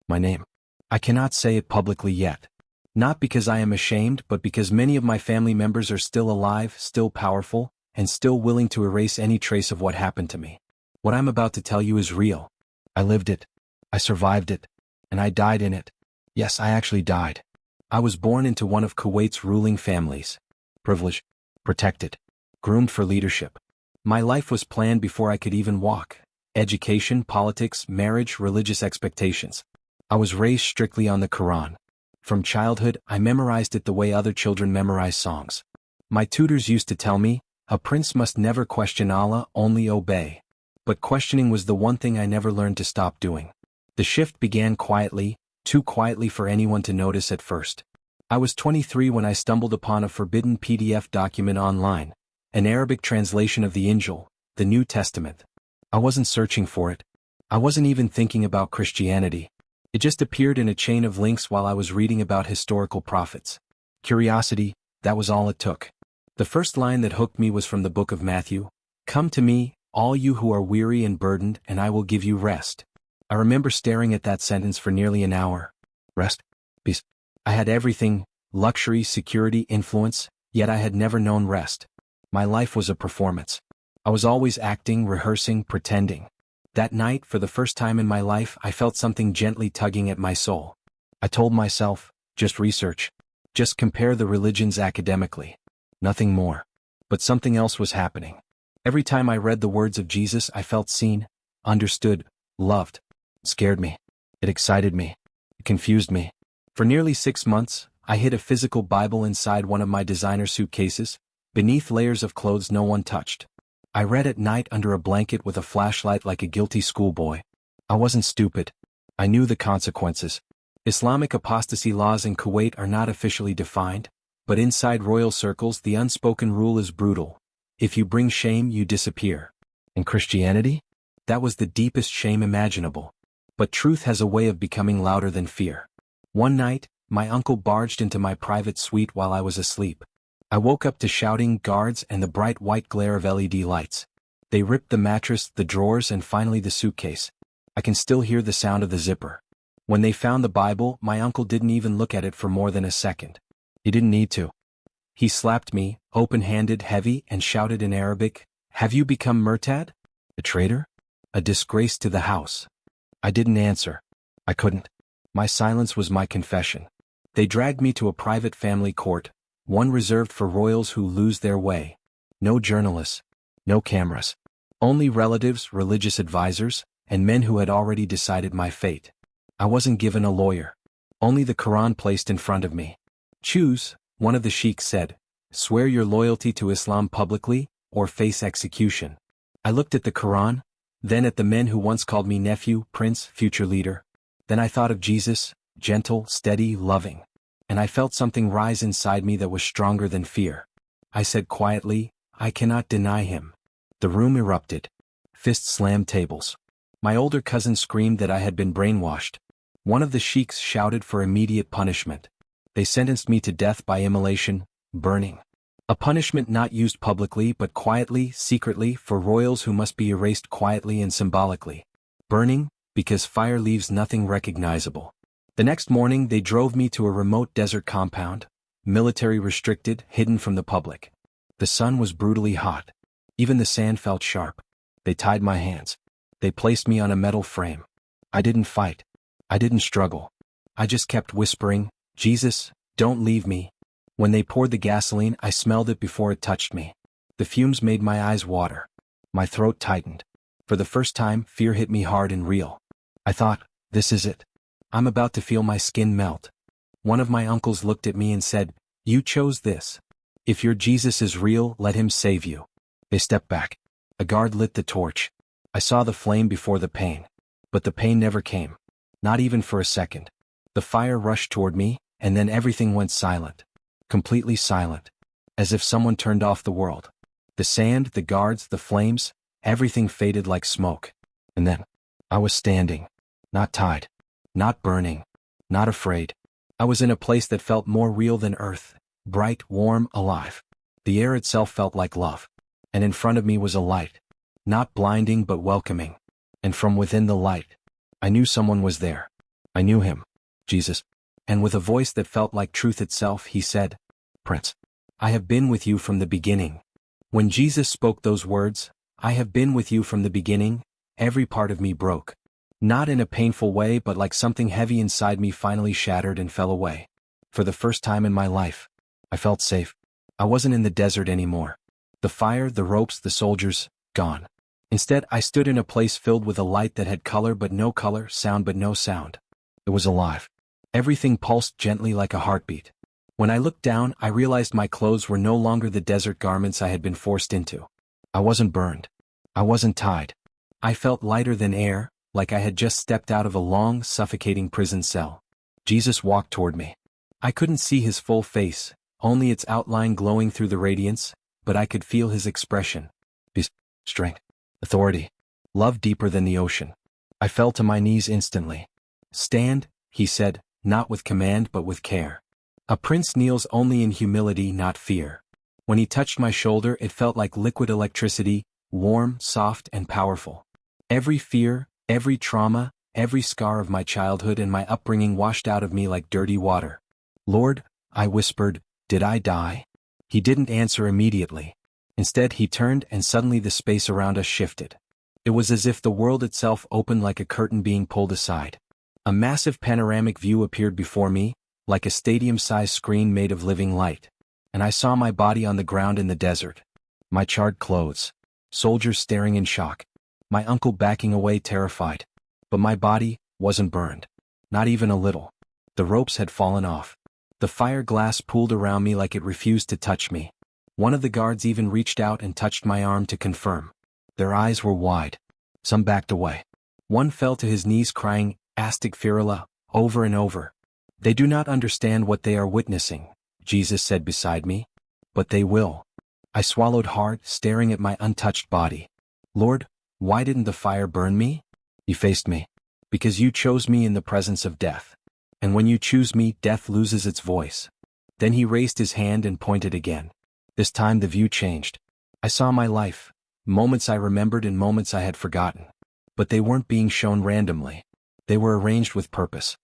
My name. I cannot say it publicly yet. Not because I am ashamed, but because many of my family members are still alive, still powerful, and still willing to erase any trace of what happened to me. What I'm about to tell you is real. I lived it. I survived it. And I died in it. Yes, I actually died. I was born into one of Kuwait's ruling families. Privileged, protected, groomed for leadership. My life was planned before I could even walk. Education, politics, marriage, religious expectations. I was raised strictly on the Quran. From childhood, I memorized it the way other children memorize songs. My tutors used to tell me, a prince must never question Allah, only obey. But questioning was the one thing I never learned to stop doing. The shift began quietly, too quietly for anyone to notice at first. I was 23 when I stumbled upon a forbidden PDF document online, an Arabic translation of the Injil, the New Testament. I wasn't searching for it. I wasn't even thinking about Christianity. It just appeared in a chain of links while I was reading about historical prophets. Curiosity, that was all it took. The first line that hooked me was from the book of Matthew. Come to me, all you who are weary and burdened, and I will give you rest. I remember staring at that sentence for nearly an hour. Rest? Peace. I had everything, luxury, security, influence, yet I had never known rest. My life was a performance. I was always acting, rehearsing, pretending. That night, for the first time in my life, I felt something gently tugging at my soul. I told myself, just research. Just compare the religions academically. Nothing more. But something else was happening. Every time I read the words of Jesus, I felt seen, understood, loved. It scared me. It excited me. It confused me. For nearly 6 months, I hid a physical Bible inside one of my designer suitcases, beneath layers of clothes no one touched. I read at night under a blanket with a flashlight like a guilty schoolboy. I wasn't stupid. I knew the consequences. Islamic apostasy laws in Kuwait are not officially defined, but inside royal circles the unspoken rule is brutal. If you bring shame, you disappear. And Christianity? That was the deepest shame imaginable. But truth has a way of becoming louder than fear. One night, my uncle barged into my private suite while I was asleep. I woke up to shouting, guards, and the bright white glare of LED lights. They ripped the mattress, the drawers, and finally the suitcase. I can still hear the sound of the zipper. When they found the Bible, my uncle didn't even look at it for more than a second. He didn't need to. He slapped me, open-handed, heavy, and shouted in Arabic, "Have you become murtad? A traitor? A disgrace to the house?" I didn't answer. I couldn't. My silence was my confession. They dragged me to a private family court, one reserved for royals who lose their way. No journalists, no cameras. Only relatives, religious advisors, and men who had already decided my fate. I wasn't given a lawyer. Only the Quran placed in front of me. Choose, one of the sheiks said. Swear your loyalty to Islam publicly, or face execution. I looked at the Quran, then at the men who once called me nephew, prince, future leader. Then I thought of Jesus, gentle, steady, loving. And I felt something rise inside me that was stronger than fear. I said quietly, I cannot deny him. The room erupted. Fists slammed tables. My older cousin screamed that I had been brainwashed. One of the sheiks shouted for immediate punishment. They sentenced me to death by immolation, burning. A punishment not used publicly but quietly, secretly, for royals who must be erased quietly and symbolically. Burning, because fire leaves nothing recognizable. The next morning they drove me to a remote desert compound, military restricted, hidden from the public. The sun was brutally hot. Even the sand felt sharp. They tied my hands. They placed me on a metal frame. I didn't fight. I didn't struggle. I just kept whispering, Jesus, don't leave me. When they poured the gasoline, I smelled it before it touched me. The fumes made my eyes water. My throat tightened. For the first time, fear hit me hard and real. I thought, this is it. I'm about to feel my skin melt. One of my uncles looked at me and said, you chose this. If your Jesus is real, let him save you. They stepped back. A guard lit the torch. I saw the flame before the pain. But the pain never came. Not even for a second. The fire rushed toward me, and then everything went silent. Completely silent. As if someone turned off the world. The sand, the guards, the flames, everything faded like smoke. And then, I was standing. Not tied. Not burning. Not afraid. I was in a place that felt more real than earth. Bright, warm, alive. The air itself felt like love. And in front of me was a light. Not blinding but welcoming. And from within the light, I knew someone was there. I knew him. Jesus. And with a voice that felt like truth itself, he said, Prince, I have been with you from the beginning. When Jesus spoke those words, I have been with you from the beginning, every part of me broke. Not in a painful way, but like something heavy inside me finally shattered and fell away. For the first time in my life, I felt safe. I wasn't in the desert anymore. The fire, the ropes, the soldiers, gone. Instead, I stood in a place filled with a light that had color but no color, sound but no sound. It was alive. Everything pulsed gently like a heartbeat. When I looked down, I realized my clothes were no longer the desert garments I had been forced into. I wasn't burned. I wasn't tied. I felt lighter than air, like I had just stepped out of a long, suffocating prison cell. Jesus walked toward me. I couldn't see his full face, only its outline glowing through the radiance, but I could feel his expression. His strength, authority, love deeper than the ocean. I fell to my knees instantly. Stand, he said, not with command but with care. A prince kneels only in humility, not fear. When he touched my shoulder, it felt like liquid electricity, warm, soft, and powerful. Every fear, every trauma, every scar of my childhood and my upbringing washed out of me like dirty water. Lord, I whispered, did I die? He didn't answer immediately. Instead, he turned and suddenly the space around us shifted. It was as if the world itself opened like a curtain being pulled aside. A massive panoramic view appeared before me, like a stadium-sized screen made of living light. And I saw my body on the ground in the desert. My charred clothes. Soldiers staring in shock. My uncle backing away terrified. But my body wasn't burned. Not even a little. The ropes had fallen off. The fire glass pooled around me like it refused to touch me. One of the guards even reached out and touched my arm to confirm. Their eyes were wide. Some backed away. One fell to his knees crying, Astaghfirullah, over and over. They do not understand what they are witnessing, Jesus said beside me. But they will. I swallowed hard, staring at my untouched body. Lord, why didn't the fire burn me? He faced me. Because you chose me in the presence of death. And when you choose me, death loses its voice. Then he raised his hand and pointed again. This time the view changed. I saw my life, moments I remembered and moments I had forgotten. But they weren't being shown randomly. They were arranged with purpose.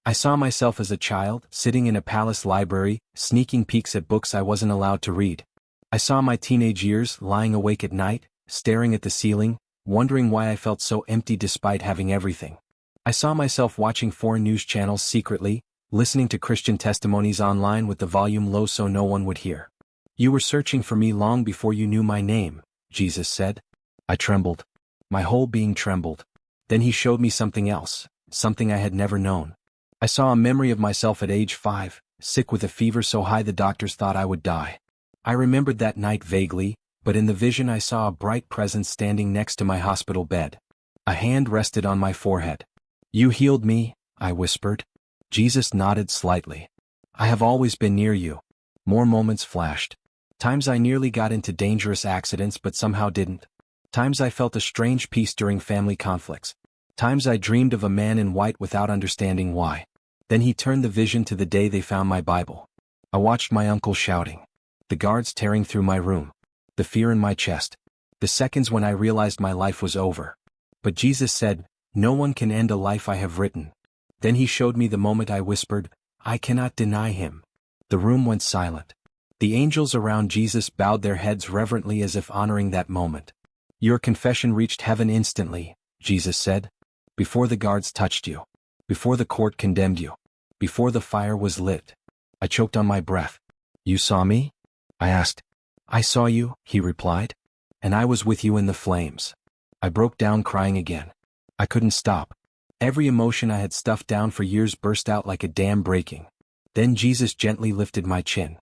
I saw myself as a child, sitting in a palace library, sneaking peeks at books I wasn't allowed to read. I saw my teenage years, lying awake at night, staring at the ceiling, wondering why I felt so empty despite having everything. I saw myself watching foreign news channels secretly, listening to Christian testimonies online with the volume low so no one would hear. You were searching for me long before you knew my name, Jesus said. I trembled. My whole being trembled. Then he showed me something else, something I had never known. I saw a memory of myself at age 5, sick with a fever so high the doctors thought I would die. I remembered that night vaguely, but in the vision I saw a bright presence standing next to my hospital bed. A hand rested on my forehead. You healed me, I whispered. Jesus nodded slightly. I have always been near you. More moments flashed. Times I nearly got into dangerous accidents but somehow didn't. Times I felt a strange peace during family conflicts. Times I dreamed of a man in white without understanding why. Then he turned the vision to the day they found my Bible. I watched my uncle shouting. The guards tearing through my room. The fear in my chest. The seconds when I realized my life was over. But Jesus said, no one can end a life I have written. Then he showed me the moment I whispered, I cannot deny him. The room went silent. The angels around Jesus bowed their heads reverently as if honoring that moment. Your confession reached heaven instantly, Jesus said. Before the guards touched you. Before the court condemned you. Before the fire was lit. I choked on my breath. You saw me? I asked. I saw you, he replied. And I was with you in the flames. I broke down crying again. I couldn't stop. Every emotion I had stuffed down for years burst out like a dam breaking. Then Jesus gently lifted my chin.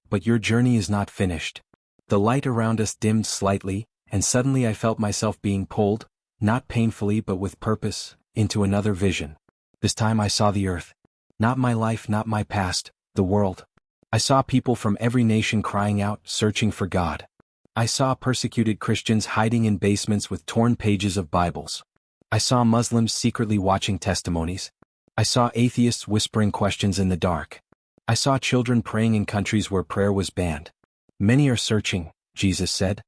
But your journey is not finished. The light around us dimmed slightly, and suddenly I felt myself being pulled, not painfully but with purpose, into another vision. This time I saw the earth. Not my life, not my past, the world. I saw people from every nation crying out, searching for God. I saw persecuted Christians hiding in basements with torn pages of Bibles. I saw Muslims secretly watching testimonies. I saw atheists whispering questions in the dark. I saw children praying in countries where prayer was banned. Many are searching, Jesus said.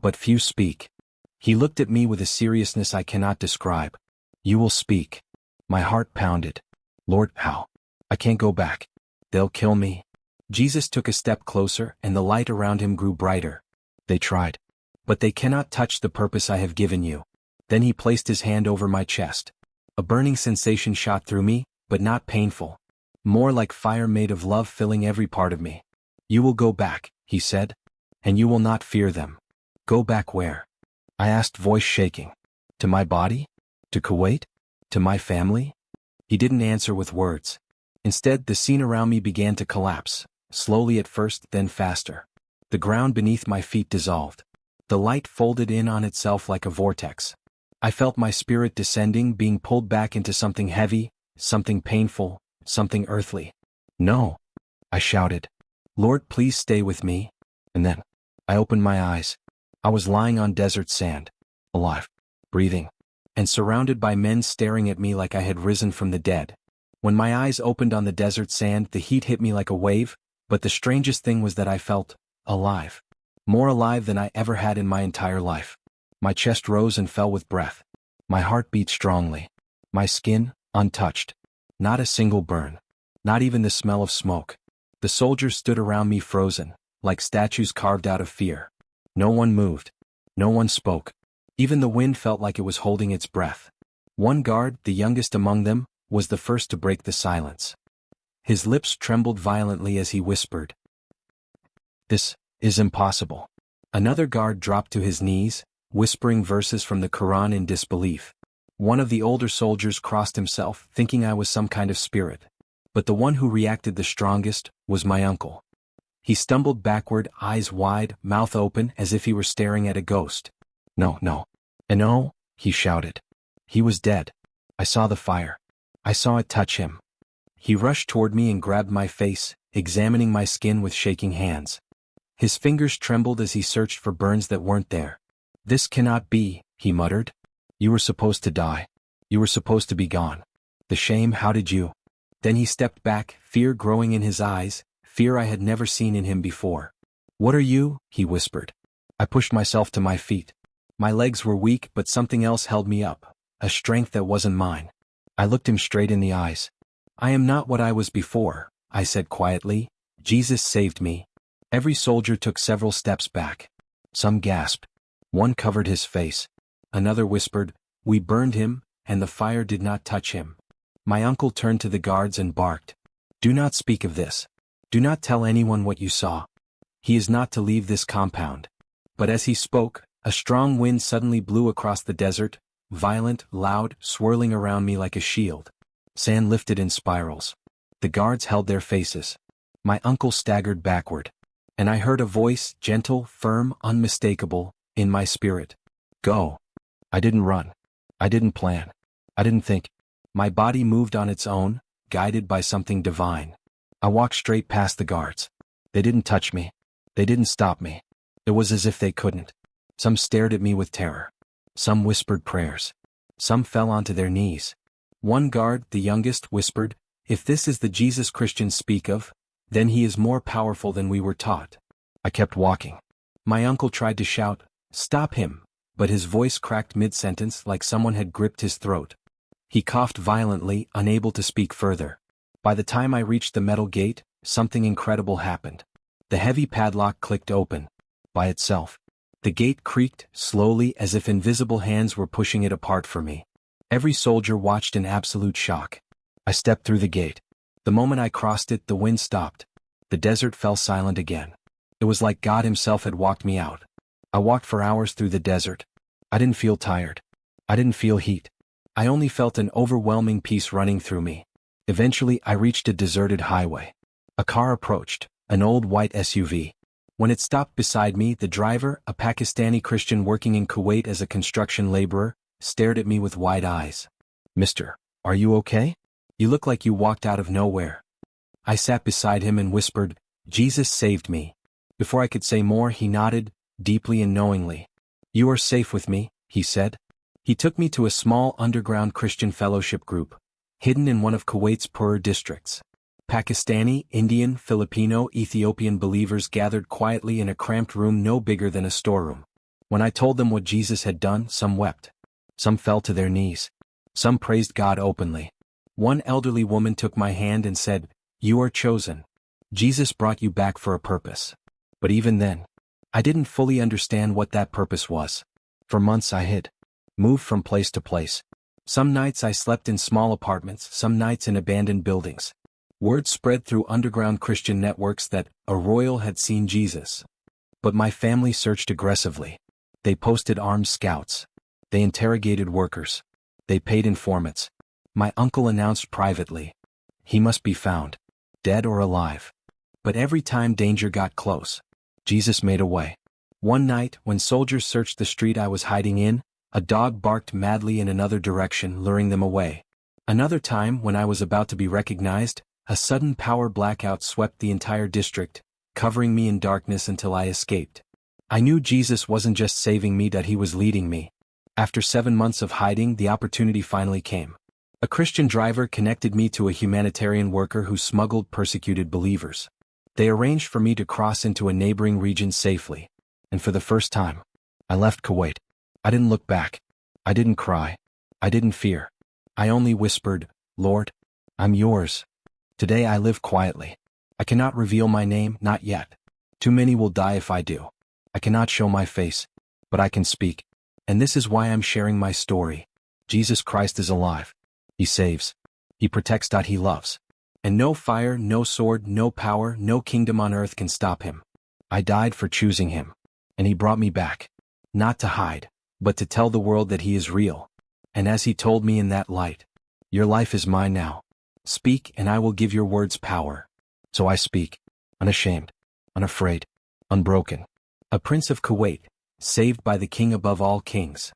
But few speak. He looked at me with a seriousness I cannot describe. You will speak. My heart pounded. Lord, how? I can't go back. They'll kill me. Jesus took a step closer and the light around him grew brighter. They tried. But they cannot touch the purpose I have given you. Then he placed his hand over my chest. A burning sensation shot through me, but not painful. More like fire made of love filling every part of me. You will go back, he said. And you will not fear them. Go back where? I asked, voice shaking. To my body? To Kuwait? To my family? He didn't answer with words. Instead, the scene around me began to collapse, slowly at first, then faster. The ground beneath my feet dissolved. The light folded in on itself like a vortex. I felt my spirit descending, being pulled back into something heavy, something painful, something earthly. No, I shouted. Lord, please stay with me. And then, I opened my eyes. I was lying on desert sand, alive, breathing, and surrounded by men staring at me like I had risen from the dead. When my eyes opened on the desert sand, the heat hit me like a wave, but the strangest thing was that I felt alive. More alive than I ever had in my entire life. My chest rose and fell with breath. My heart beat strongly. My skin, untouched. Not a single burn. Not even the smell of smoke. The soldiers stood around me frozen, like statues carved out of fear. No one moved. No one spoke. Even the wind felt like it was holding its breath. One guard, the youngest among them, was the first to break the silence. His lips trembled violently as he whispered, "This is impossible." Another guard dropped to his knees, whispering verses from the Quran in disbelief. One of the older soldiers crossed himself, thinking I was some kind of spirit. But the one who reacted the strongest was my uncle. He stumbled backward, eyes wide, mouth open, as if he were staring at a ghost. No, and no, he shouted. He was dead. I saw the fire. I saw it touch him. He rushed toward me and grabbed my face, examining my skin with shaking hands. His fingers trembled as he searched for burns that weren't there. "This cannot be," he muttered. "You were supposed to die. You were supposed to be gone. The shame, how did you?" Then he stepped back, fear growing in his eyes, fear I had never seen in him before. "What are you?" he whispered. I pushed myself to my feet. My legs were weak, but something else held me up, a strength that wasn't mine. I looked him straight in the eyes. "I am not what I was before," I said quietly. "Jesus saved me." Every soldier took several steps back. Some gasped. One covered his face. Another whispered, "We burned him, and the fire did not touch him." My uncle turned to the guards and barked, "Do not speak of this. Do not tell anyone what you saw. He is not to leave this compound." But as he spoke, a strong wind suddenly blew across the desert, violent, loud, swirling around me like a shield. Sand lifted in spirals. The guards held their faces. My uncle staggered backward. And I heard a voice, gentle, firm, unmistakable, in my spirit. "Go." I didn't run. I didn't plan. I didn't think. My body moved on its own, guided by something divine. I walked straight past the guards. They didn't touch me. They didn't stop me. It was as if they couldn't. Some stared at me with terror. Some whispered prayers. Some fell onto their knees. One guard, the youngest, whispered, "If this is the Jesus Christians speak of, then he is more powerful than we were taught." I kept walking. My uncle tried to shout, "Stop him," but his voice cracked mid-sentence like someone had gripped his throat. He coughed violently, unable to speak further. By the time I reached the metal gate, something incredible happened. The heavy padlock clicked open. By itself. The gate creaked, slowly, as if invisible hands were pushing it apart for me. Every soldier watched in absolute shock. I stepped through the gate. The moment I crossed it, the wind stopped. The desert fell silent again. It was like God himself had walked me out. I walked for hours through the desert. I didn't feel tired. I didn't feel heat. I only felt an overwhelming peace running through me. Eventually, I reached a deserted highway. A car approached, an old white SUV. When it stopped beside me, the driver, a Pakistani Christian working in Kuwait as a construction laborer, stared at me with wide eyes. "Mister, are you okay? You look like you walked out of nowhere." I sat beside him and whispered, "Jesus saved me." Before I could say more, he nodded, deeply and knowingly. "You are safe with me," he said. He took me to a small underground Christian fellowship group, hidden in one of Kuwait's poorer districts. Pakistani, Indian, Filipino, Ethiopian believers gathered quietly in a cramped room no bigger than a storeroom. When I told them what Jesus had done, some wept. Some fell to their knees. Some praised God openly. One elderly woman took my hand and said, "You are chosen. Jesus brought you back for a purpose." But even then, I didn't fully understand what that purpose was. For months I hid, moved from place to place. Some nights I slept in small apartments, some nights in abandoned buildings. Word spread through underground Christian networks that a royal had seen Jesus. But my family searched aggressively. They posted armed scouts. They interrogated workers. They paid informants. My uncle announced privately, "He must be found, dead or alive." But every time danger got close, Jesus made a way. One night, when soldiers searched the street I was hiding in, a dog barked madly in another direction, luring them away. Another time, when I was about to be recognized, a sudden power blackout swept the entire district, covering me in darkness until I escaped. I knew Jesus wasn't just saving me, that he was leading me. After 7 months of hiding, the opportunity finally came. A Christian driver connected me to a humanitarian worker who smuggled persecuted believers. They arranged for me to cross into a neighboring region safely. And for the first time, I left Kuwait. I didn't look back. I didn't cry. I didn't fear. I only whispered, "Lord, I'm yours." Today I live quietly. I cannot reveal my name, not yet. Too many will die if I do. I cannot show my face, but I can speak. And this is why I'm sharing my story. Jesus Christ is alive. He saves. He protects. He loves. And no fire, no sword, no power, no kingdom on earth can stop him. I died for choosing him. And he brought me back. Not to hide, but to tell the world that he is real. And as he told me in that light, "Your life is mine now. Speak and I will give your words power." So I speak, unashamed, unafraid, unbroken. A prince of Kuwait, saved by the king above all kings.